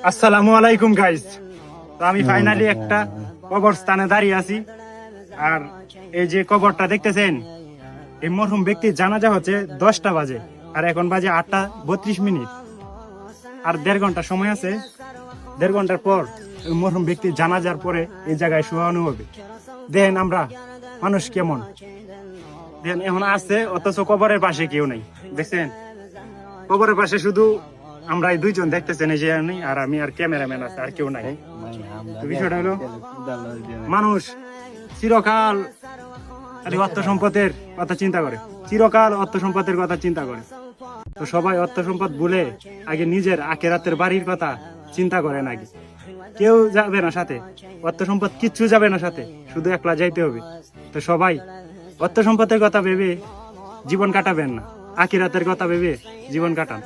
আসসালামু আলাইকুম গাইস। তো আমি ফাইনালি একটা কবরস্থানে দাঁড়িয়ে আছি। আর এই যে কবরটা দেখতেছেন, এই মরহুম ব্যক্তির জানাজা হচ্ছে 10টা বাজে, আর এখন বাজে 8:32। আর 1.5 ঘন্টা সময় আছে। 1.5 ঘন্টার পর ওই মরহুম ব্যক্তির জানাজার পরে এই জায়গায় শোয়ানো হবে। দেখেন আমরা মানুষ কেমন, দেখেন এখন আসছে, অথচ কবরের পাশে কেউ নাই। দেখছেন, কবরের পাশে শুধু আমরা এই দুইজন দেখতেছেন, এই যে আমি আর ক্যামেরাম্যান আছে, আর কেউ নাই। তো বিষয়টা হলো, মানুষ চিরকাল অর্থ সম্পদের কথা চিন্তা করে, চিরকাল অর্থ সম্পদের কথা চিন্তা করে। তো সবাই অর্থ সম্পদ ভুলে আগে নিজের আখেরাতের বাড়ির কথা চিন্তা করেন আগে। কেউ যাবে না সাথে, অর্থ সম্পদ কিচ্ছু যাবে না সাথে, শুধু একলা যাইতে হবে। তো সবাই অর্থ সম্পদের কথা ভেবে জীবন কাটাবেন না, আখিরাতের কথা ভেবে জীবন কাটান।